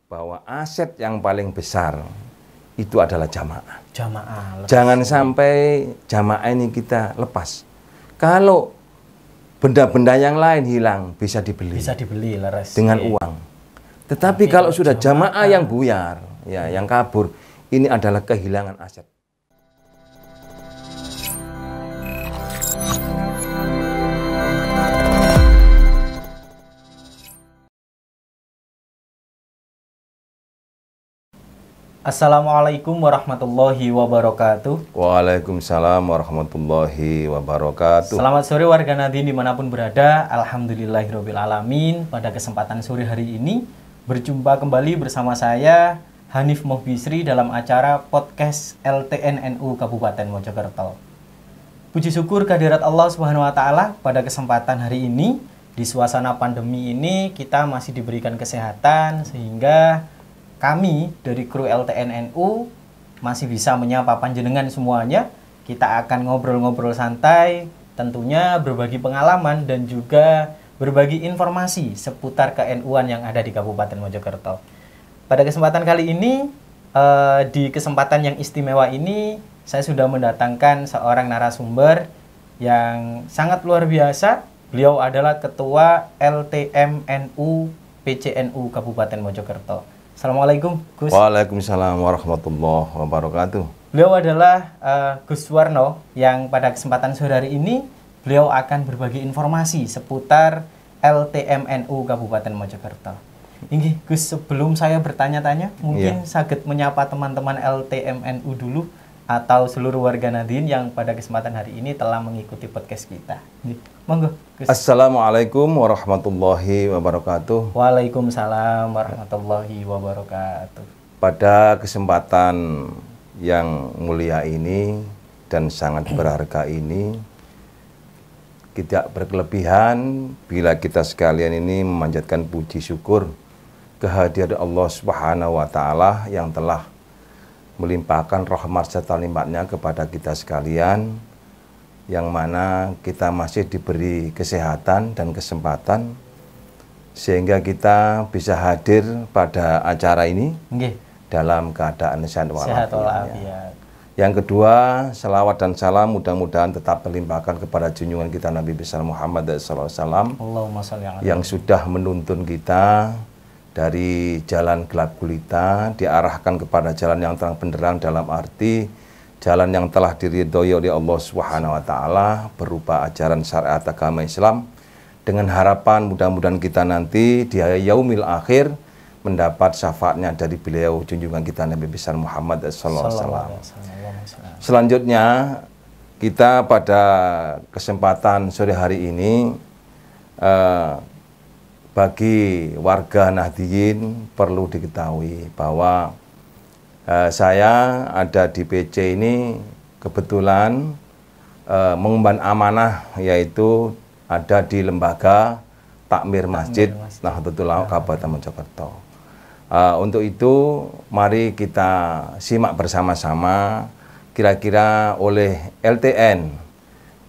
bahwa aset yang paling besar itu adalah jamaah. Jamaah. Jangan sampai jamaah ini kita lepas. Kalau benda-benda yang lain hilang bisa dibeli. Bisa dibeli leres. Dengan uang. Tetapi kalau sudah jamaah yang buyar, ya, yang kabur, ini adalah kehilangan aset. Assalamualaikum warahmatullahi wabarakatuh. Waalaikumsalam warahmatullahi wabarakatuh. Selamat sore warga Nadine dimanapun berada. Alhamdulillahirrabbilalamin. Pada kesempatan sore hari ini berjumpa kembali bersama saya Hanif Mohbisri dalam acara podcast LTN-NU Kabupaten Mojokerto. Puji syukur kehadirat Allah Subhanahu wa taala, pada kesempatan hari ini di suasana pandemi ini kita masih diberikan kesehatan sehingga kami dari kru LTN-NU masih bisa menyapa panjenengan semuanya. Kita akan ngobrol-ngobrol santai, tentunya berbagi pengalaman dan juga berbagi informasi seputar ke-NU-an yang ada di Kabupaten Mojokerto. Pada kesempatan kali ini, di kesempatan yang istimewa ini, saya sudah mendatangkan seorang narasumber yang sangat luar biasa. Beliau adalah Ketua LTM-NU PCNU Kabupaten Mojokerto. Assalamualaikum, Gus. Waalaikumsalam warahmatullahi wabarakatuh. Beliau adalah Gus Warno yang pada kesempatan sore hari ini beliau akan berbagi informasi seputar LTM-NU Kabupaten Mojokerto. Ini Gus, sebelum saya bertanya-tanya, mungkin saged menyapa teman-teman LTM-NU dulu atau seluruh warga Nadine yang pada kesempatan hari ini telah mengikuti podcast kita. Monggo, Gus. Assalamualaikum warahmatullahi wabarakatuh. Waalaikumsalam warahmatullahi wabarakatuh. Pada kesempatan yang mulia ini dan sangat berharga ini, tidak berkelebihan bila kita sekalian ini memanjatkan puji syukur kehadirat Allah Subhanahu wa taala yang telah melimpahkan rahmat serta nikmatnya kepada kita sekalian, yang mana kita masih diberi kesehatan dan kesempatan sehingga kita bisa hadir pada acara ini dalam keadaan sehat walafiat. Yang kedua, selawat dan salam mudah-mudahan tetap terlimpahkan kepada junjungan kita Nabi besar Muhammad SAW yang sudah menuntun kita dari jalan gelap gulita diarahkan kepada jalan yang terang benderang, dalam arti jalan yang telah diridhoi oleh Allah Subhanahu wa taala berupa ajaran syariat agama Islam, dengan harapan mudah-mudahan kita nanti di yaumil akhir mendapat syafaatnya dari beliau junjungan kita Nabi besar Muhammad SAW. Selanjutnya kita pada kesempatan sore hari ini bagi warga Nahdien perlu diketahui bahwa saya ada di PC ini kebetulan mengemban amanah, yaitu ada di lembaga Takmir Masjid Nahdlatul Ulama Kabupaten Mojokerto. Untuk itu mari kita simak bersama-sama kira-kira oleh LTN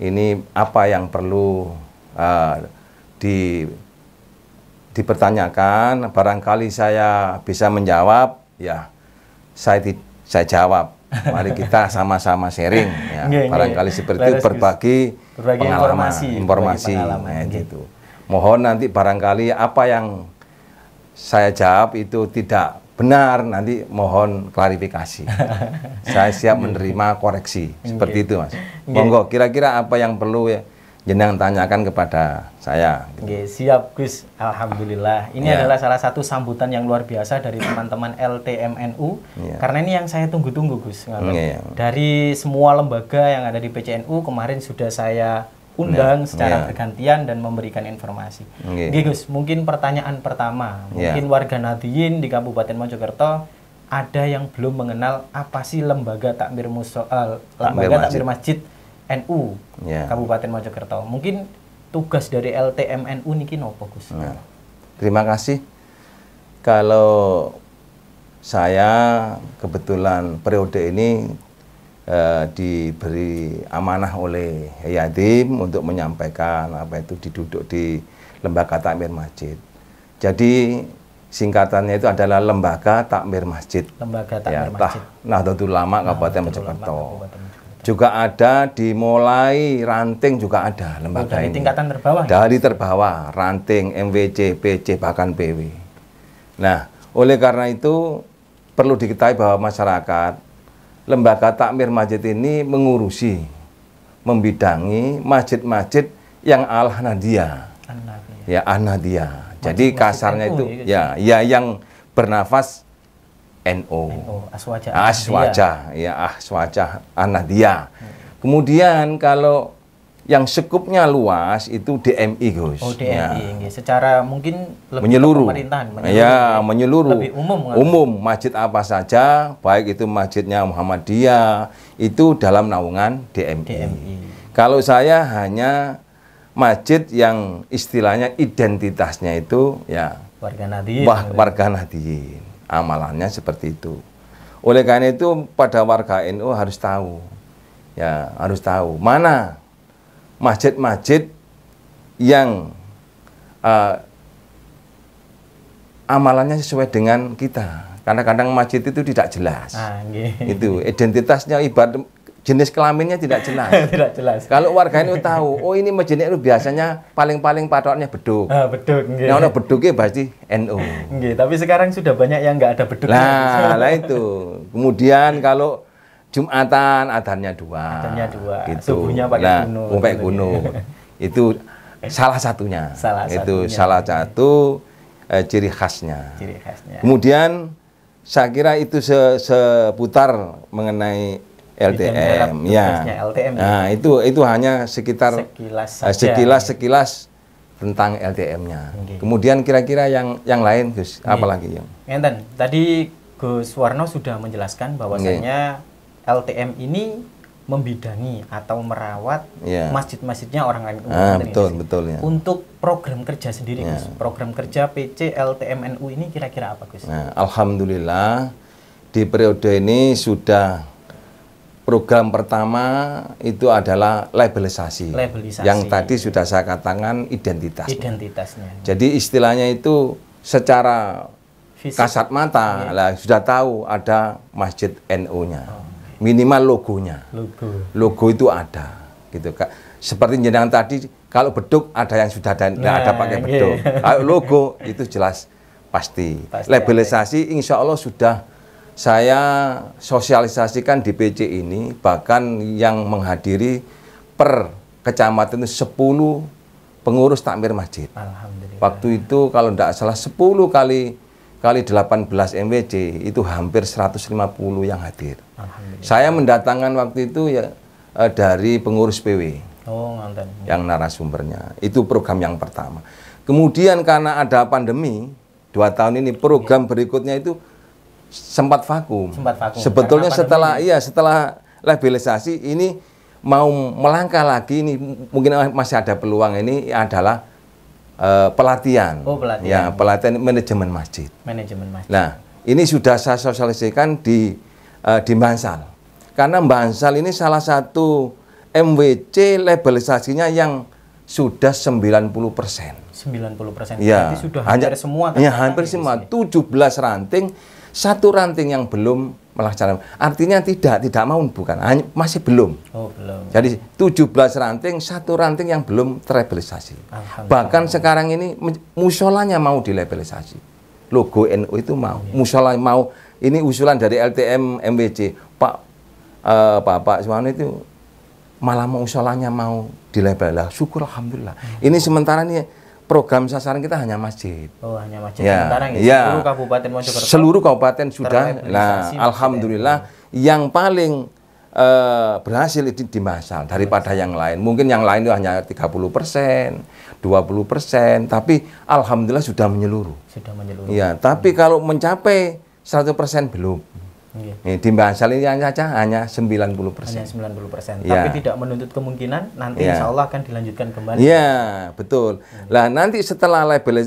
ini apa yang perlu dipertanyakan. Barangkali saya bisa menjawab, ya saya jawab. Mari kita sama-sama sharing, ya. Barangkali seperti itu, berbagi pengalaman, informasi gitu. Mohon nanti barangkali apa yang saya jawab itu tidak benar, nanti mohon klarifikasi. Saya siap menerima koreksi. Seperti itu, Mas. Monggo, kira-kira apa yang perlu ya jenengan tanyakan kepada saya. Siap, Gus. Alhamdulillah. Ini adalah salah satu sambutan yang luar biasa dari teman-teman LTM-NU. Karena ini yang saya tunggu-tunggu, Gus. Dari semua lembaga yang ada di PCNU kemarin sudah saya undang secara bergantian dan memberikan informasi. Gus, mungkin pertanyaan pertama. Mungkin warga Nadien di Kabupaten Mojokerto ada yang belum mengenal apa sih lembaga takmir masjid NU Kabupaten Mojokerto. Mungkin tugas dari LTM-NU niki nopo, Gus? Terima kasih. Kalau saya kebetulan periode ini diberi amanah oleh Yatim untuk menyampaikan apa itu diduduk di lembaga takmir masjid. Jadi singkatannya itu adalah Lembaga Takmir Masjid. Lembaga Takmir Masjid. Nahdlatul Ulama Kabupaten Mojokerto. Juga ada di Mulai Ranting juga ada lembaga dari ini. Tingkatan terbawah. Dari terbawah, Ranting, MWC, PC, bahkan PW. Nah, oleh karena itu perlu diketahui bahwa masyarakat Lembaga Takmir Masjid ini mengurusi, membidangi masjid-masjid yang al-Nahdliyah. Ya, Nahdliyah. Jadi kasarnya itu ya yang bernafas NU. Aswaja, ya Aswaja Nahdliyah. Kemudian kalau yang sekupnya luas itu DMI, Gus. Oh, DMI, ya. Secara mungkin lebih menyeluruh. Pemerintahan, Ya, menyeluruh. Lebih umum. Umum, masjid apa saja, baik itu masjidnya Muhammadiyah, itu dalam naungan DMI. Kalau saya hanya masjid yang istilahnya identitasnya itu ya warga Nahdliyin. Amalannya seperti itu. Oleh karena itu pada warga NU harus tahu. Ya, harus tahu mana masjid-masjid yang amalannya sesuai dengan kita. Kadang-kadang masjid itu tidak jelas. Itu identitasnya ibarat jenis kelaminnya tidak jelas. Tidak jelas. Kalau warga NU tahu, oh ini masjid itu biasanya paling-paling patoknya beduk. Beduk. Nah, ono beduknya pasti NU. Tapi sekarang sudah banyak yang nggak ada beduk. Lah itu. Kemudian kalau Jumatan adhannya dua. Gitu. Subuhnya pakai gunung. Itu salah satunya. Itu salah satu ciri khasnya. Kemudian saya kira itu seputar mengenai LTM, ya. Nah, itu hanya sekitar sekilas tentang LTM-nya. Kemudian kira-kira yang lain, Gus, apalagi yang? Tadi Gus Warno sudah menjelaskan bahwasanya LTM ini membidangi atau merawat masjid-masjidnya orang lain. Betul ya. Untuk program kerja sendiri, Gus, program kerja PC LTM NU ini kira-kira apa, Gus? Nah, alhamdulillah di periode ini sudah program pertama itu adalah labelisasi. Yang tadi sudah saya katakan identitasnya. Jadi istilahnya itu secara kasat mata lah sudah tahu ada masjid NU-nya. Minimal logonya. Logo itu ada gitu, Kak. Seperti jenengan tadi kalau beduk ada yang sudah ada pakai beduk. Kalau logo itu jelas pasti. Labelisasi insya Allah sudah saya sosialisasikan di PC ini, bahkan yang menghadiri per kecamatan itu 10 pengurus takmir masjid. Alhamdulillah. Waktu itu kalau tidak salah 10 kali 18 MWC itu hampir 150 yang hadir. Saya mendatangkan waktu itu ya dari pengurus PW. Yang narasumbernya. Itu program yang pertama. Kemudian karena ada pandemi 2 tahun ini, program berikutnya itu sempat vakum. Sebetulnya setelah labelisasi ini mau melangkah lagi, ini mungkin masih ada peluang, ini adalah pelatihan. Ya, pelatihan manajemen masjid. Nah, ini sudah saya sosialisasikan di Bansal. Karena Bansal ini salah satu MWC labelisasinya yang sudah 90%. 90%. Ya, berarti sudah hampir semua. Ya, hampir semua. 17 ranting. Satu ranting yang belum melaksanakan, artinya tidak mau, bukan, masih belum. Belum. Jadi 17 ranting, satu ranting yang belum terlabelisasi. Bahkan sekarang ini musolanya mau dilabelisasi. Logo NU itu mau, musola mau. Ini usulan dari LTM MWC, Pak Suwarno itu malah musolanya mau dilabelisasi. Syukur alhamdulillah. Ini sementara ini program sasaran kita hanya masjid. Hanya masjid. Sementara seluruh Kabupaten Mojokerto. Seluruh kabupaten sudah. Nah, alhamdulillah yang paling berhasil itu di Bansal daripada yang lain. Mungkin yang lain itu hanya 30%, 20%, tapi alhamdulillah sudah menyeluruh. Ya, tapi kalau mencapai 100% belum. Di Bansal ini hanya 90%. Hanya 90%. Tapi tidak menuntut kemungkinan nanti insya Allah akan dilanjutkan kembali. Iya, betul. Nah, nanti setelah label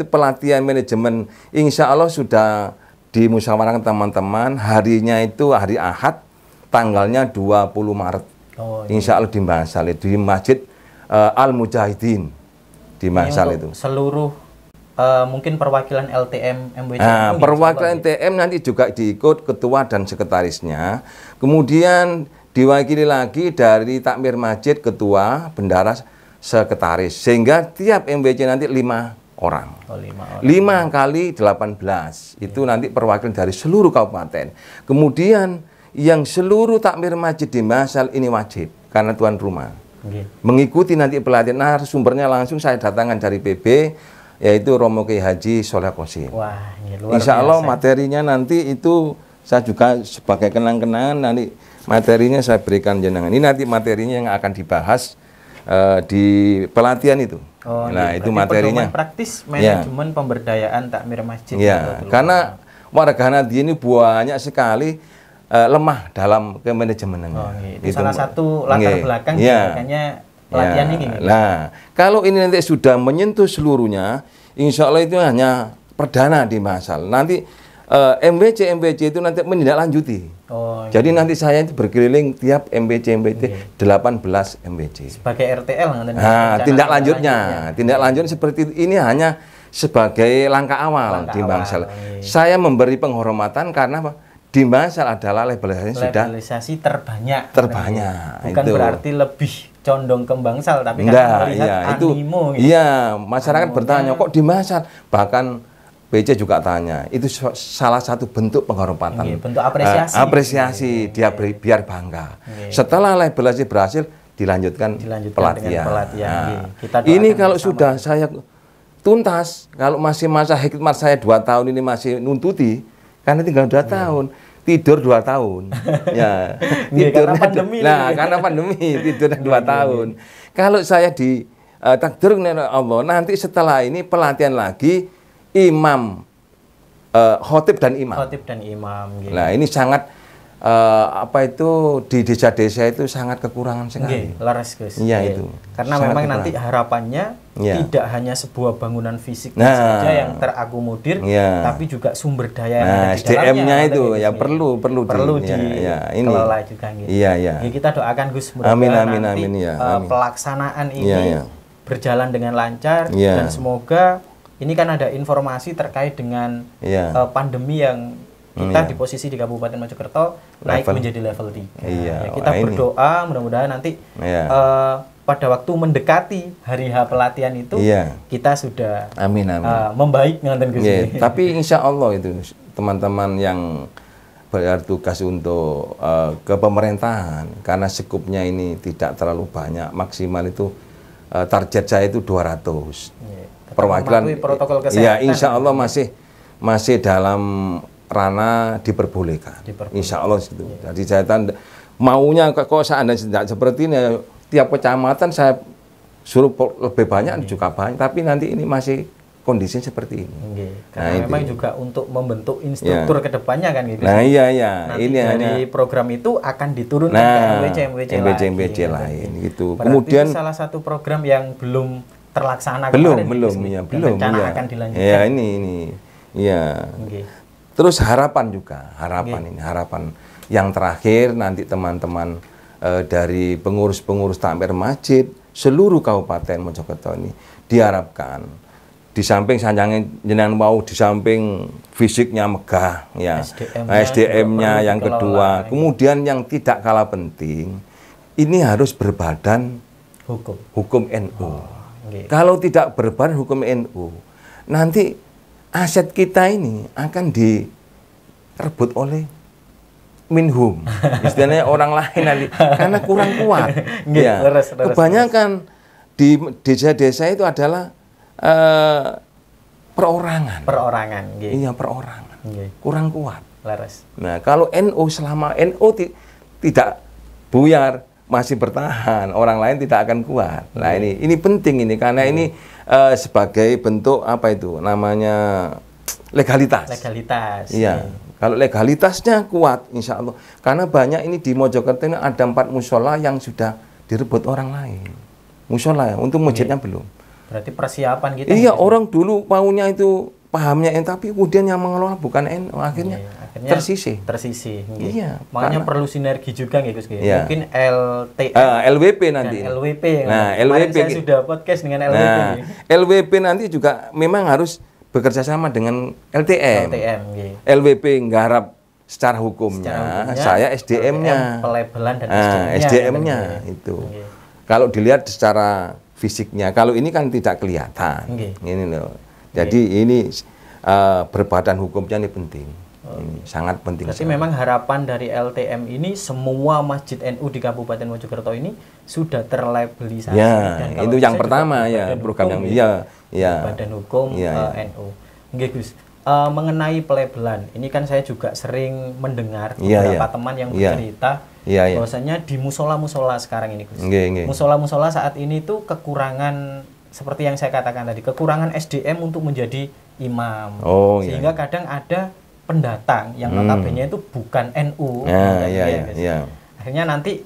pelatihan manajemen, insya Allah sudah dimusyawarahkan teman-teman. Harinya itu hari Ahad, tanggalnya 20 Maret. Insya Allah di Bansal itu di Masjid Al Mujahidin di Bansal itu. Seluruh mungkin perwakilan LTM MWC. Nah, perwakilan LTM nanti juga diikut ketua dan sekretarisnya. Kemudian diwakili lagi dari takmir masjid, ketua, bendara, sekretaris. Sehingga tiap MWC nanti 5 orang. Oh, 5 orang. 5 kali 18. Itu nanti perwakilan dari seluruh kabupaten. Kemudian yang seluruh takmir masjid di Masal ini wajib karena tuan rumah. Mengikuti nanti pelatihan. Nah, sumbernya langsung saya datangkan dari PB, yaitu Romo Kiai Haji Soleh Qasim. Wah, luar Insya Allah biasa. materinya nanti itu saya juga sebagai kenang-kenangan nanti materinya saya berikan jenengan. Ini nanti materinya yang akan dibahas di pelatihan itu. Oh, nah, iya. itu Berarti materinya. pedoman praktis manajemen pemberdayaan takmir masjid. Ya, karena warga Nahdien ini banyak sekali lemah dalam kemanajemenannya. Oh, iya. Itu salah satu latar belakang makanya pelatihan ini. Nah, kalau ini nanti sudah menyentuh seluruhnya, insya Allah itu hanya perdana di Masal. Nanti MWC itu nanti menindaklanjuti. Oh, iya. Jadi nanti saya itu berkeliling tiap MWC 18 MWC. Sebagai RTL. Nah, tindak lanjutnya seperti ini hanya sebagai langkah awal di Masal. Saya memberi penghormatan karena apa? Di Masal adalah labelalisasi terbanyak. Bukan itu. berarti lebih condong ke Bangsal, tapi kan melihat animo. Iya, masyarakat bertanya kok di Masal. Bahkan BC juga tanya, itu salah satu bentuk penghormatan. Bentuk apresiasi. Apresiasi, dia biar bangga. Setelah labelasi berhasil, dilanjutkan pelatihan. Kita ini kalau sudah saya tuntas, kalau masih masa hikmat saya 2 tahun ini masih nuntuti, karena tinggal 2 tahun, tidur 2 tahun. Ya, tidurnya karena pandemi. Karena pandemi tidurnya 2 tahun. Kalau saya takdir oleh Allah, nanti setelah ini pelatihan lagi imam, khotib dan imam. Gitu. Nah, ini sangat di desa-desa itu sangat kekurangan sekali. Laras, Gus. Iya, itu. Karena sangat memang kekurangan. nanti harapannya tidak hanya sebuah bangunan fisik saja yang terakomodir, tapi juga sumber daya yang ada di dalamnya. SDM-nya itu ya perlu dikelola juga. Gitu. Iya. Kita doakan Gus mudah-mudahan nanti pelaksanaan ini berjalan dengan lancar dan semoga ini kan ada informasi terkait dengan pandemi yang kita di posisi di Kabupaten Mojokerto naik menjadi level 3. Kita berdoa mudah-mudahan nanti pada waktu mendekati hari H pelatihan itu kita sudah membaik nganten Gus. Tapi insya Allah itu teman-teman yang bertugas untuk ke pemerintahan, karena skupnya ini tidak terlalu banyak, maksimal itu target saya itu 200. Perwakilan protokol kesehatan. Ya, insya Allah masih dalam ranah diperbolehkan. Insya Allah itu. Jadi saya maunya kok seandainya tidak seperti ini, tiap kecamatan saya suruh lebih banyak juga banyak, tapi nanti ini masih kondisi seperti ini. Karena memang juga untuk membentuk instruktur kedepannya kan gitu. Nah, iya. Nanti ini dari program itu akan diturunkan ke MWC lain. Gitu. Berarti kemudian itu salah satu program yang belum terlaksana belum akan dilanjutkan. Ya, ini. Iya. Terus harapan yang terakhir nanti teman-teman dari pengurus-pengurus takmir masjid seluruh Kabupaten Mojokerto ini diharapkan di samping sanjangnya jenengan mau, di samping fisiknya megah ya, SDM-nya yang kedua, kemudian yang tidak kalah penting ini harus berbadan hukum NU. Kalau tidak berbadan hukum NU, nanti aset kita ini akan direbut oleh minhum, istilahnya orang lain nanti, karena kurang kuat. Kebanyakan di desa-desa itu adalah perorangan. Iya, perorangan. Kurang kuat. Nah, kalau NU selama NU tidak buyar, masih bertahan, orang lain tidak akan kuat. Nah, ini penting ini karena ini sebagai bentuk apa itu namanya legalitas. Iya. Kalau legalitasnya kuat, insya Allah. Karena banyak ini di Mojokerto ini ada 4 musola yang sudah direbut orang lain. Musola untuk masjidnya belum. Berarti persiapan kita. Iya, orang dulu maunya itu pahamnya NU, tapi kemudian yang mengelola bukan NU, akhirnya tersisih. Iya. Makanya perlu sinergi juga nggih Gus. Iya. Mungkin LTM, LWP nanti. LWP. Nah, LWP saya ini sudah podcast dengan LWP. Nah, LWP nanti juga memang harus bekerja sama dengan LTM. LWP nggarap secara hukumnya, saya SDM-nya. Pelabelan dan SDM-nya itu. Kalau dilihat secara fisiknya, kalau ini kan tidak kelihatan. Ini loh. Jadi ini berbadan hukumnya ini penting. Ini sangat penting. Berarti memang harapan dari LTM ini semua masjid NU di Kabupaten Mojokerto ini sudah terlabelisasi. Ya, dan itu yang pertama ya, program yang badan hukum NU. Nggih Gus. Mengenai pelabelan, ini kan saya juga sering mendengar beberapa teman yang bercerita bahwasanya di musola-musola sekarang ini Gus. Musola-musola saat ini tuh kekurangan, seperti yang saya katakan tadi, kekurangan SDM untuk menjadi imam. Sehingga kadang ada pendatang yang notabene itu bukan NU. Akhirnya nanti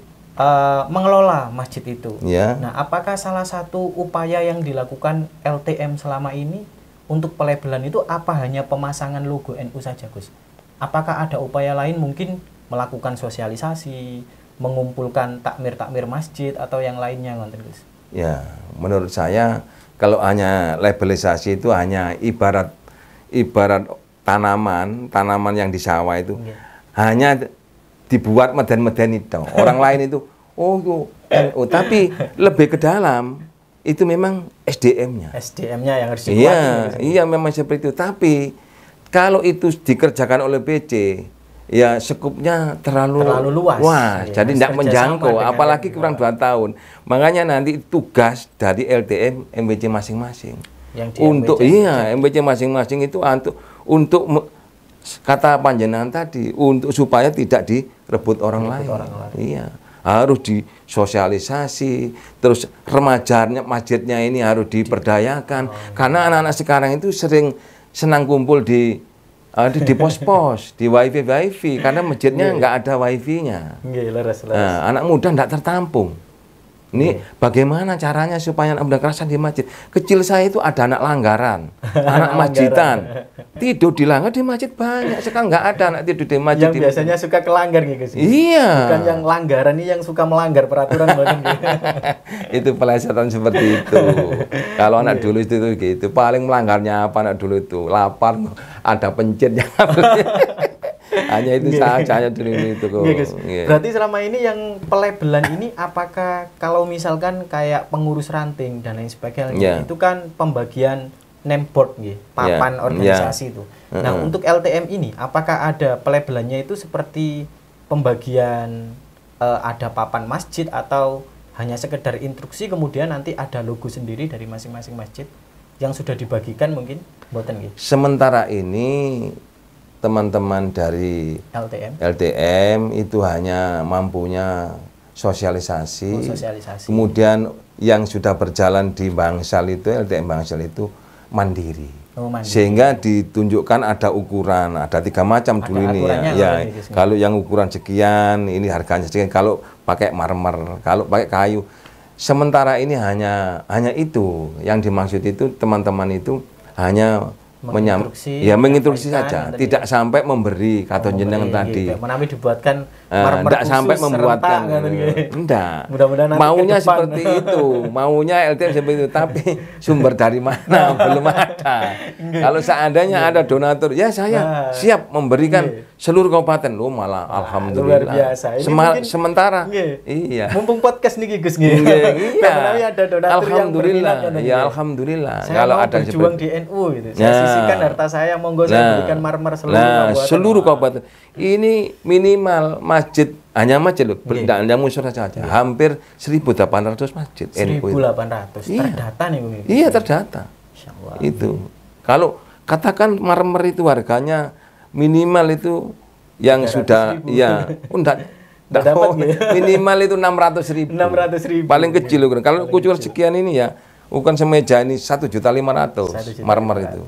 mengelola masjid itu. Nah, apakah salah satu upaya yang dilakukan LTM selama ini untuk pelabelan itu apa hanya pemasangan logo NU saja, Gus? Apakah ada upaya lain, mungkin melakukan sosialisasi, mengumpulkan takmir masjid atau yang lainnya, ngonten Gus? Ya, menurut saya kalau hanya labelisasi itu hanya ibarat tanaman yang di sawah itu hanya dibuat meden-meden itu. Orang lain itu NU, tapi lebih ke dalam itu memang SDM-nya. SDM-nya yang harus dikuatkan. Iya, memang seperti itu. Tapi kalau itu dikerjakan oleh BC, ya skupnya terlalu luas. Jadi tidak menjangkau, apalagi kurang 2 tahun. Makanya nanti tugas dari LTM MBC masing-masing. Untuk MBC masing-masing itu untuk kata panjenengan tadi, untuk supaya tidak direbut orang lain. Iya. Harus disosialisasi, terus remajanya masjidnya ini harus diperdayakan. Karena anak-anak sekarang itu senang kumpul di pos-pos, di wifi, karena masjidnya nggak ada wifi-nya. Nah, anak muda nggak tertampung. Ini bagaimana caranya supaya anak muda kerasan di masjid? Kecil saya itu ada anak langgaran, anak masjidan. Tidur di langgar di masjid banyak. Sekarang nggak ada anak tidur di masjid. Yang biasanya suka kelanggar gitu sih. Iya. Bukan yang langgaran, ini yang suka melanggar peraturan. Itu pelesetan seperti itu. Kalau anak dulu itu gitu. Paling melanggarnya apa anak dulu itu? Lapar, ada pencetnya. Hanya itu saja, hanya dulu itu kok. Berarti selama ini yang pelabelan ini, apakah kalau misalkan kayak pengurus ranting dan lain sebagainya, itu kan pembagian name board, papan organisasi itu. Nah, untuk LTM ini, apakah ada pelabelannya itu seperti pembagian ada papan masjid atau hanya sekedar instruksi kemudian nanti ada logo sendiri dari masing-masing masjid yang sudah dibagikan mungkin? Mboten nggih. Sementara ini teman-teman dari LTM itu hanya mampunya sosialisasi. Kemudian yang sudah berjalan di Bangsal itu, LTM Bangsal itu mandiri. Sehingga ditunjukkan ada ukuran, ada 3 macam dulu ini ya. Kalau yang ukuran sekian, ini harganya sekian. Kalau pakai marmer, kalau pakai kayu. Sementara ini hanya itu yang dimaksud itu, teman-teman itu hanya menginstruksi saja, tidak sampai memberi kata jenengan tadi. Menami dibuatkan marmer khusus, sampai membuatkan, enggak. Maunya seperti itu, maunya LTM seperti itu, tapi sumber dari mana belum ada. Kalau seandainya ada donatur, ya saya siap memberikan seluruh kabupaten. Lu malah alhamdulillah. Luar biasa. Sementara, iya. Mumpung podcast nih Gus iya. Ada donatur yang berminat. Ya alhamdulillah. Saya kalau ada berjuang di NU gitu. Sisihkan harta saya, monggo saya berikan marmer seluruh kabupaten. Ini minimal masjid, hanya masjid loh, tidak ada musyara saja. Hampir 1.800 masjid. 1.800. Terdata nih Bung. Iya, terdata. Itu. Kalau katakan marmer itu harganya minimal itu yang sudah minimal itu 600.000. Paling kecil loh. Kalau ukuran sekian ini ya, bukan semeja ini 1.500.000 marmer itu.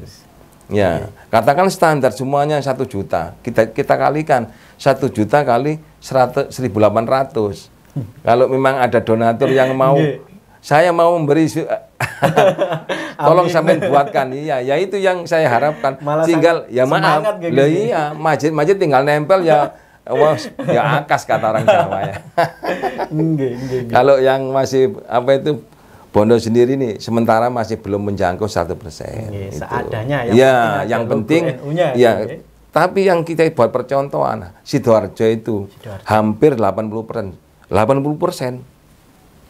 Ya, katakan standar semuanya 1 juta. Kita kalikan 1 juta kali 1.800. Kalau memang ada donatur yang mau saya mau memberi tolong sampean buatkan. Iya, ya itu yang saya harapkan. Malah Tinggal ya maaf. semangat kayak Lah gitu. iya, masjid tinggal nempel ya. Wah, ya akas kata orang Jawa ya. Nggih. Kalau yang masih apa itu Bondo sendiri nih sementara masih belum menjangkau 100%. Nggih, Itu. seadanya Ya, ada yang logo penting NU-nya, ya. nggih. Tapi yang kita buat percontohan, Sidoarjo itu Sidoarjo. hampir 80%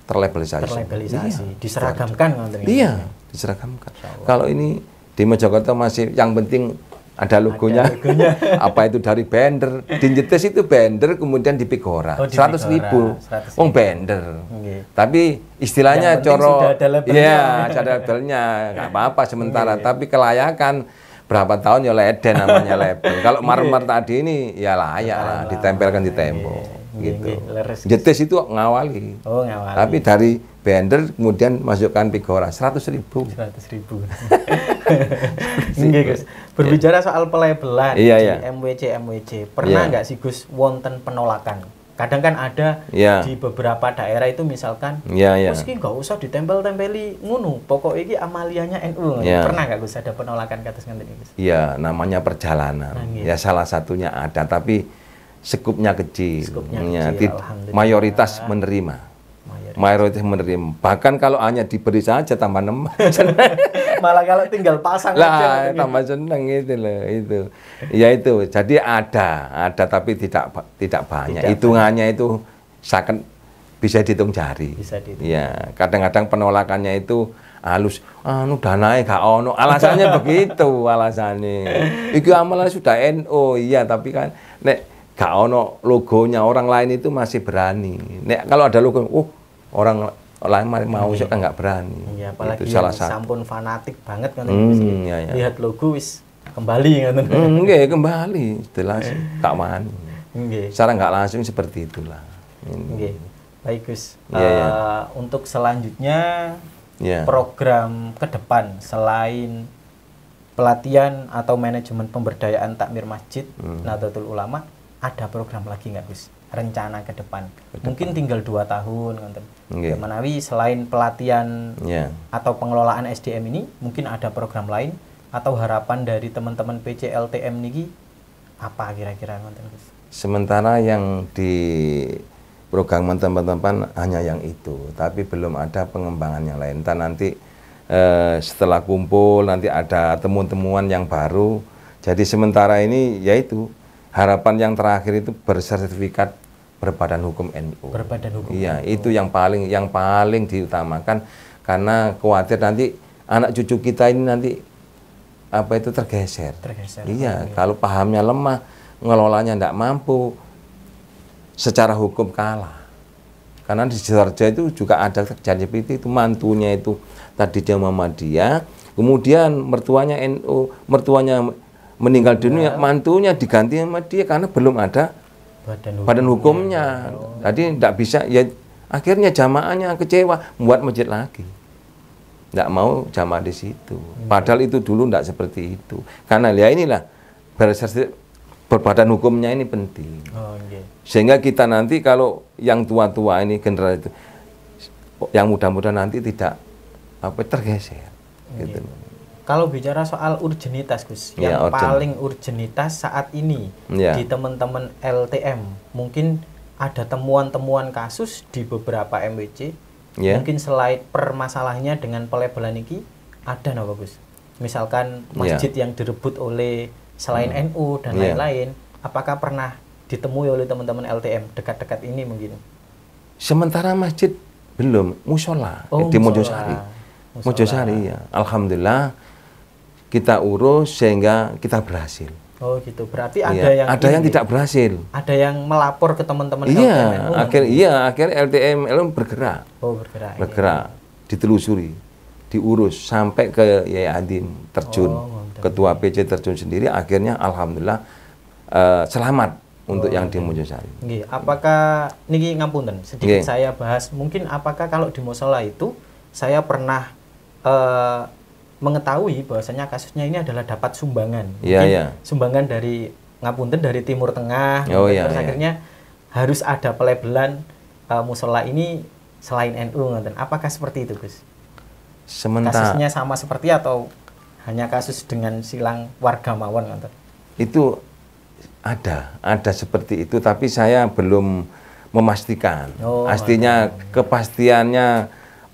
terlabellisasi. Terlabellisasi, Iya, diseragamkan ngoten. Iya, diseragamkan. Kalau ini di Mojokerto masih yang penting ada logonya. Ada logonya. Apa itu dari bender, di Jetes itu bender kemudian di Pigora. Oh, di 100.000. 100.000. Oh, bender. Nggih. Tapi istilahnya Yang penting coro sudah ada labelnya. iya, ada labelnya. Enggak apa-apa sementara, tapi kelayakan berapa tahun ya leden namanya label. Kalau marmer tadi ini ya layak lah ditempelkan di tembok. Gitu. Leres. Jetes itu ngawali. Oh, ngawali. Tapi dari bender kemudian masukkan Pigora 100.000. 100.000. Nggih, Gus. Berbicara soal pelabelan Iya, di iya. MWC, pernah Iya. nggak sih Gus wonten penolakan? Kadang kan ada Iya. di beberapa daerah itu misalkan, Iya. Gus ki nggak usah ditempel-tempeli ngunu, pokok iki amalianya NU. Iya. Pernah nggak Gus ada penolakan kados ngenten iki, Gus? Iya, namanya perjalanan. Nah, gitu. Ya salah satunya ada, tapi skupnya kecil. Skupnya Ya, kecil, alhamdulillah. mayoritas menerima. Mayoritas menerima. Bahkan kalau hanya diberi saja tambah nemen. Malah kalau tinggal pasang Lah, aja. tambah seneng itu loh, itu. Ya itu. Jadi ada tapi tidak banyak. Tidak Hitungannya itu sangat bisa dihitung jari. Bisa dihitung. Ya, kadang-kadang penolakannya itu halus. Anu danae gak ono. Alasannya begitu, alasannya. Iki amalan sudah NU, iya, tapi kan nek gak ono logonya orang lain itu masih berani. Nek kalau ada logo, orang lain mau kan nggak berani. Iya, apalagi itu yang salah satu. sampun fanatik banget kan Iya. lihat logo wis kembali kan. Nggih, kembali jelas tak wani. Nggih. Secara nggak langsung seperti itulah. Nggih. Baik Gus. Iya. Untuk selanjutnya Ya. program ke depan selain pelatihan atau manajemen pemberdayaan takmir masjid Nahdlatul Ulama, ada program lagi nggak Gus? Rencana ke depan. Mungkin tinggal 2 tahun ngoten. Nggih. Menawi selain pelatihan Ya. atau pengelolaan SDM ini mungkin ada program lain atau harapan dari teman-teman PCLTM niki apa kira-kira ngoten Gus? Sementara yang di program teman-teman hanya yang itu, tapi belum ada pengembangan yang lain. Entah nanti setelah kumpul nanti ada temuan-temuan yang baru. Jadi sementara ini yaitu harapan yang terakhir itu bersertifikat berbadan hukum NU. Berbadan hukum. Iya, itu yang paling diutamakan karena khawatir nanti anak cucu kita ini nanti apa itu tergeser. Iya, kalau pahamnya lemah, ngelolanya tidak mampu, secara hukum kalah. Karena di Sidoarjo itu juga ada terjadi seperti itu, mantunya itu tadi dia Muhammadiyah, kemudian mertuanya NU, mertuanya meninggal dunia, mantunya diganti sama dia karena belum ada badan hukumnya. Jadi tidak bisa, ya akhirnya jamaahnya kecewa, membuat masjid lagi. Tidak mau jamaah di situ. Padahal itu dulu tidak seperti itu. Karena ya inilah berbadan hukumnya ini penting. Sehingga kita nanti kalau yang tua-tua ini generasi itu, yang muda-muda nanti tidak tergeser. Gitu. Kalau bicara soal urgenitas Gus, Ya, yang paling urgenitas saat ini Ya. di teman-teman LTM, mungkin ada temuan-temuan kasus di beberapa MWC, Ya. mungkin selain permasalahannya dengan pelabelan ini, ada nggak Gus? Misalkan masjid yang direbut oleh selain NU dan lain-lain, apakah pernah ditemui oleh teman-teman LTM dekat-dekat ini mungkin? Sementara masjid belum, musola di Mojosari. Mojosari ya, alhamdulillah kita urus sehingga kita berhasil. Oh gitu, berarti Iya, ada yang tidak berhasil. Ada yang melapor ke teman-teman Iya, LTM. akhirnya LTM bergerak. Oh bergerak. Bergerak, ditelusuri, diurus sampai ke Yai Adim terjun, ketua PC terjun sendiri. Akhirnya alhamdulillah selamat untuk yang di Mojosari. Nggih, apakah niki ngapunten sedikit saya bahas, mungkin apakah kalau di musola itu saya pernah mengetahui bahwasanya kasusnya ini adalah dapat sumbangan. Mungkin sumbangan dari ngapunten dari Timur Tengah. Terus akhirnya harus ada pelabelan musola ini selain NU ngoten. Apakah seperti itu, Gus? Sementara Kasusnya sama seperti atau hanya kasus dengan silang warga mawon ngoten? itu ada seperti itu, tapi saya belum memastikan. Artinya kepastiannya,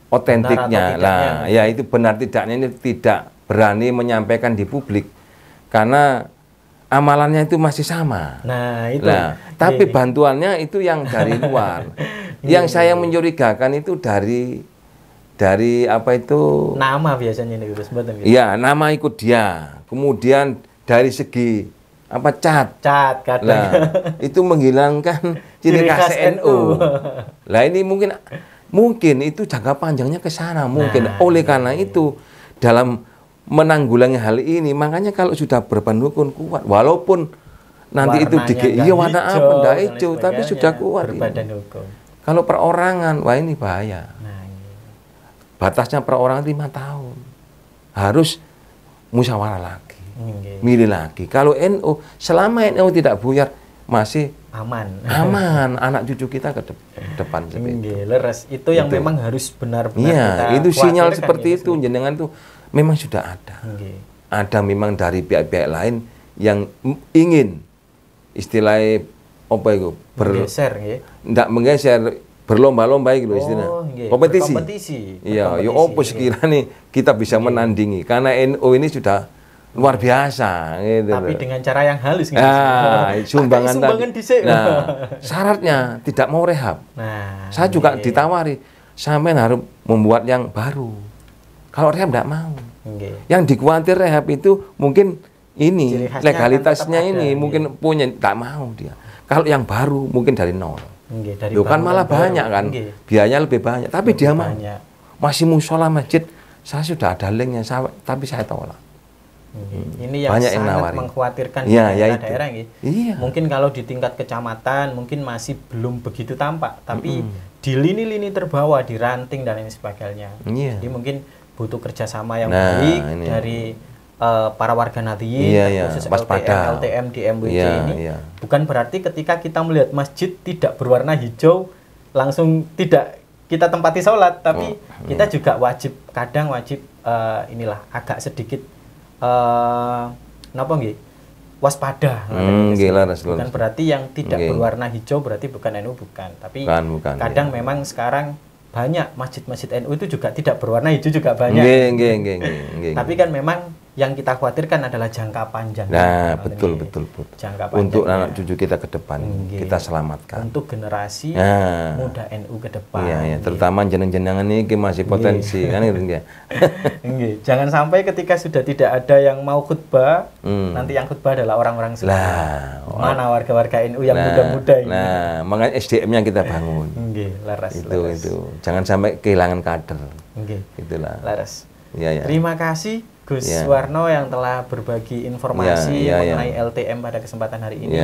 otentiknya lah, ya itu benar tidaknya ini tidak berani menyampaikan di publik karena amalannya itu masih sama. Nah, itu. Nah, tapi bantuannya itu yang dari luar. Yang saya mencurigakan itu dari apa itu? Nama biasanya nih Gus, mboten. Iya, nama ikut dia. Kemudian dari segi apa cat kadang. Nah, itu menghilangkan ciri khas NU. Lah ini mungkin itu jangka panjangnya ke sana mungkin. Oleh karena itu dalam menanggulangi hal ini makanya kalau sudah berpendukung kuat walaupun nanti itu warna apa enggak hijau tapi sudah kuat berbadan hukum. Kalau perorangan wah ini bahaya. Batasnya perorangan 5 tahun. Harus musyawarah lagi. Milih lagi. Kalau NU selama NU tidak buyar masih aman anak cucu kita ke depan leres itu yang itu. Memang harus benar-benar kita itu sinyal seperti itu jenengan tuh memang sudah ada memang dari pihak-pihak lain yang ingin istilahnya apa itu enggak menggeser berlomba-lomba gitu istilahnya kompetisi. Iya ya opo sekiranya kita bisa menandingi karena NU ini sudah luar biasa gitu. Tapi dengan cara yang halus gitu. Sumbangan tadi. Syaratnya tidak mau rehab. Saya juga ditawari sampai harus membuat yang baru. Kalau rehab tidak mau. Yang dikhawatir rehab itu mungkin ini legalitasnya ini mungkin punya tidak mau dia. Kalau yang baru mungkin dari nol. Kan malah banyak kan. Biayanya lebih banyak, tapi dia mau. Masih musola masjid, saya sudah ada linknya, tapi saya tolak. Ini yang banyak sangat mengkhawatirkan di daerah Mungkin kalau di tingkat kecamatan mungkin masih belum begitu tampak, tapi di lini-lini terbawah, di ranting dan lain sebagainya. Jadi mungkin butuh kerjasama yang baik dari para warga Nahdliyin, khusus LTM di MWC ini. Bukan berarti ketika kita melihat masjid tidak berwarna hijau langsung tidak kita tempati sholat, tapi kita juga wajib inilah agak sedikit waspada. Bukan berarti yang tidak berwarna hijau berarti bukan NU, tapi kadang memang sekarang banyak masjid-masjid NU itu juga tidak berwarna hijau juga banyak. Tapi kan memang yang kita khawatirkan adalah jangka panjang. Nah, betul. Jangka panjang untuk anak cucu kita ke depan kita selamatkan. Untuk generasi muda NU ke depan. Terutama jenengan-jenengan ini masih potensi kan gitu ya. Jangan sampai ketika sudah tidak ada yang mau khutbah, nanti yang khutbah adalah orang-orang sekitar. Mana warga-warga NU yang muda-muda ini. Nah, makanya SDM-nya kita bangun. Itu. Jangan sampai kehilangan kader. Itulah. Laras. Terima kasih Gus Warno yang telah berbagi informasi mengenai LTM pada kesempatan hari ini.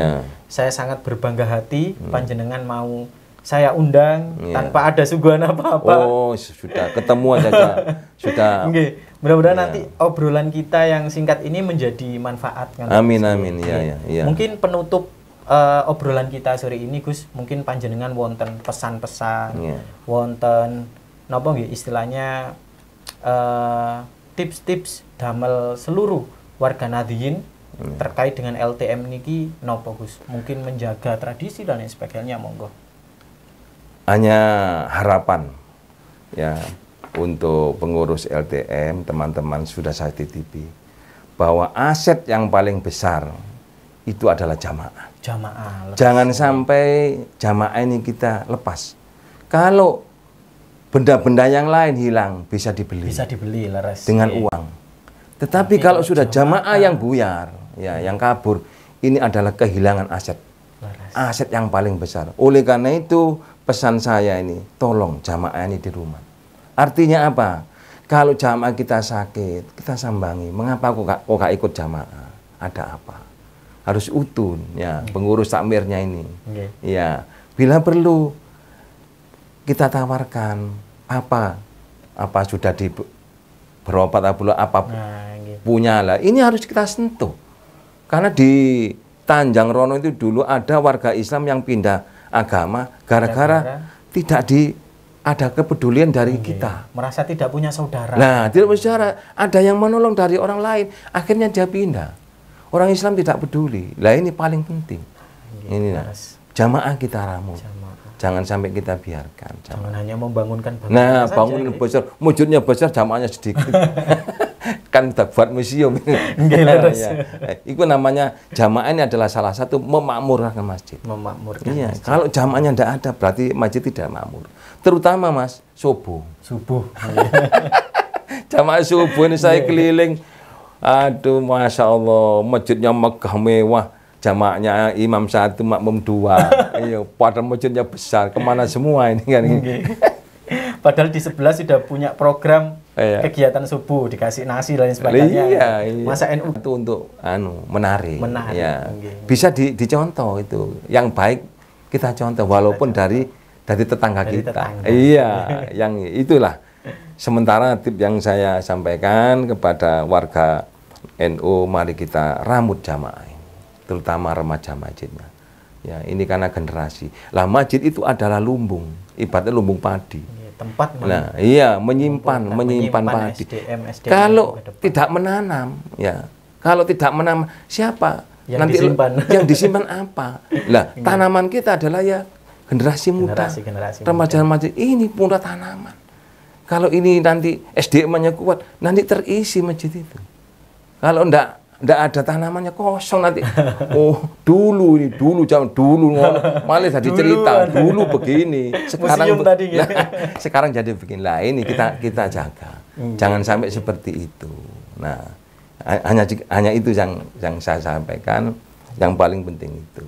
Saya sangat berbangga hati panjenengan mau saya undang tanpa ada suguhan apa-apa. Sudah ketemuan saja. Sudah. Mudah-mudahan nanti obrolan kita yang singkat ini menjadi manfaat. Amin. Mungkin penutup obrolan kita sore ini Gus, mungkin panjenengan wonten pesan-pesan, wonten istilahnya tips-tips damel seluruh warga Nahdliyin terkait dengan LTM niki nopo Gus? Mungkin menjaga tradisi dan lain sebagainya, monggo. Hanya harapan untuk pengurus LTM, teman-teman sudah saya titipi bahwa aset yang paling besar itu adalah jamaah. Jangan sampai jamaah ini kita lepas. Kalau benda-benda yang lain hilang bisa dibeli Laras. Dengan uang. Tetapi kalau sudah jamaah yang buyar, yang kabur, ini adalah kehilangan aset. Aset yang paling besar. Oleh karena itu pesan saya ini, tolong jamaah ini di rumah. Artinya apa? Kalau jamaah kita sakit, kita sambangi. Mengapa kok gak ikut jamaah? Ada apa? Harus utuh pengurus takmirnya ini. Bila perlu kita tawarkan apa sudah di berobat apapun punya lah. Ini harus kita sentuh. Karena di Tanjang Rono itu dulu ada warga Islam yang pindah agama gara-gara tidak ada kepedulian dari kita. Merasa tidak punya saudara. Nah, tidak punya saudara, ada yang menolong dari orang lain, akhirnya dia pindah. Orang Islam tidak peduli. Lah ini paling penting. Ini jamaah kita ramu. Jangan sampai kita biarkan. Jangan hanya membangunkan bangunan. Nah, bangunan besar, wujudnya besar, jamaahnya sedikit. Kan kita buat museum. Itu namanya jamaah ini adalah salah satu memakmurkan masjid. Memakmurkan. Iya. Masjid. Kalau jamaahnya tidak ada, berarti masjid tidak makmur. Terutama Mas, subuh. Jamaah subuh ini saya keliling. Aduh, masya Allah, masjidnya megah mewah. Jamaahnya imam satu, makmum dua. Iya, padahal masjidnya besar. Kemana semua ini kan? Padahal di sebelah sudah punya program kegiatan subuh, dikasih nasi dan sebagainya. Iya. Masa NU itu untuk menarik. Ya. Okay. Bisa dicontoh itu. Yang baik kita contoh walaupun dari tetangga kita. Iya, yang itulah. Sementara tip yang saya sampaikan kepada warga NU, mari kita rambut jamaah ini, terutama remaja masjidnya. Ya, ini karena generasi. Lah masjid itu adalah lumbung, ibaratnya lumbung padi. Tempat menyimpan padi. SDM kalau tidak menanam, kalau tidak menanam, siapa yang nanti disimpan? Yang disimpan apa? Lah, tanaman kita adalah generasi muda, remaja-remaja ini punya tanaman. Kalau ini nanti SDM-nya kuat, nanti terisi masjid itu. Kalau enggak ada tanamannya kosong nanti. Oh, dulu zaman dulu malah jadi cerita dulu begini. Sekarang sekarang jadi begini. Lah ini kita jaga. Jangan sampai seperti itu. Nah, hanya itu yang saya sampaikan, yang paling penting itu.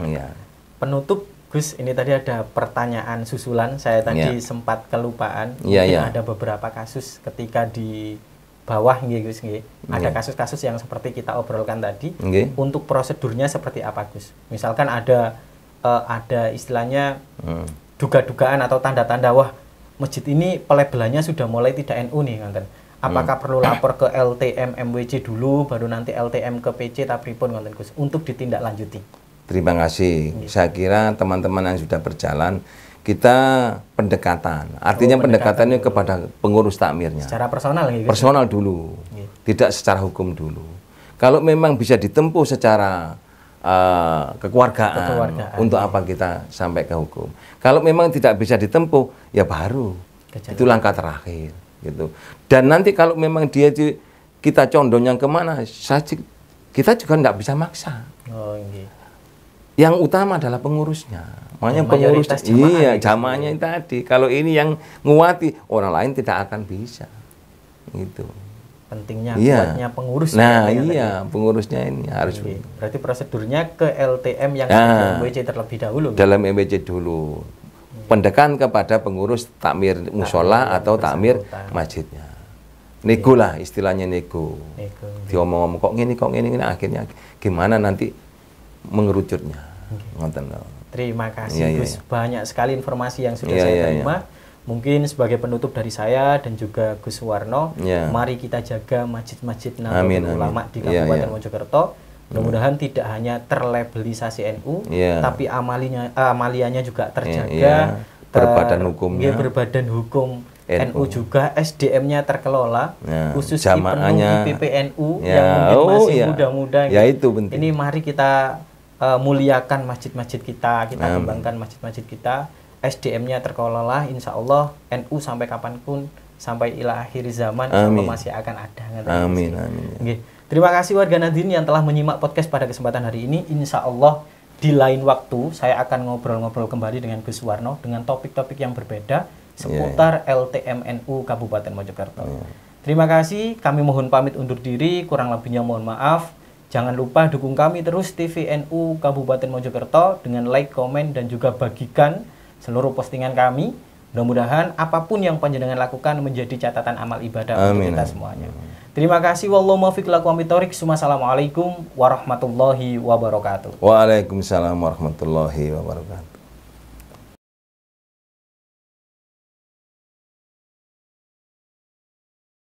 Ya. Penutup Gus, ini tadi ada pertanyaan susulan. Saya tadi sempat kelupaan. Mungkin ada beberapa kasus ketika di bawah, Gus, ada kasus-kasus yang seperti kita obrolkan tadi. Untuk prosedurnya seperti apa, Gus? Misalkan ada istilahnya duga-dugaan atau tanda-tanda, wah masjid ini pelebelannya sudah mulai tidak NU nih, ngonten. Apakah perlu lapor ke LTM MWC dulu, baru nanti LTM ke PC Tabripun, ngonten, Gus, untuk ditindaklanjuti? Terima kasih. Saya kira teman-teman yang sudah berjalan, kita pendekatan. Artinya pendekatannya kepada pengurus takmirnya. Secara personal, gitu. Personal dulu, tidak secara hukum dulu. Kalau memang bisa ditempuh secara kekeluargaan, untuk apa kita sampai ke hukum? Kalau memang tidak bisa ditempuh, ya baru. Itu langkah terakhir, gitu. Dan nanti kalau memang kita condongnya kemana, kita juga nggak bisa maksa. Yang utama adalah pengurusnya. Makanya pengurus, jamaahnya tadi. Kalau ini yang nguati, orang lain tidak akan bisa. Gitu. Pentingnya kuatnya pengurus. Nah, pengurusnya ini harus. Berarti prosedurnya ke LTM yang MWC terlebih dahulu. Dalam MWC dulu. Pendekan kepada pengurus takmir musola atau takmir masjidnya. Nego lah, istilahnya nego. Diomong-omong kok gini, akhirnya gimana nanti mengerucutnya. Terima kasih, Gus. Banyak sekali informasi yang sudah saya terima. Mungkin sebagai penutup dari saya dan juga Gus Suwarno, mari kita jaga masjid-masjid Nahdlatul Ulama di Kabupaten Mojokerto. Mudah-mudahan tidak hanya terlabelisasi NU, tapi amalianya juga terjaga. Berbadan hukumnya. Berbadan hukum NU juga, SDM-nya terkelola, khusus dipenuhi PPNU yang mungkin masih muda-muda. Itu penting. Ini mari kita muliakan masjid-masjid kita kembangkan masjid-masjid kita, SDM-nya terkelola, insya Allah NU sampai kapanpun, sampai ila akhir zaman, masih akan ada. Amin. Terima kasih warga Nadine yang telah menyimak podcast pada kesempatan hari ini. Insya Allah di lain waktu saya akan ngobrol-ngobrol kembali dengan Gus Suwarno dengan topik-topik yang berbeda seputar LTM NU Kabupaten Mojokerto. Terima kasih, kami mohon pamit undur diri, kurang lebihnya mohon maaf. Jangan lupa dukung kami terus TV NU Kabupaten Mojokerto dengan like, komen, dan juga bagikan seluruh postingan kami. Mudah-mudahan apapun yang panjenengan lakukan menjadi catatan amal ibadah untuk kita semuanya. Terima kasih. Wallahu muwaffiq lakum bithoriq. Assalamualaikum warahmatullahi wabarakatuh. Waalaikumsalam warahmatullahi wabarakatuh.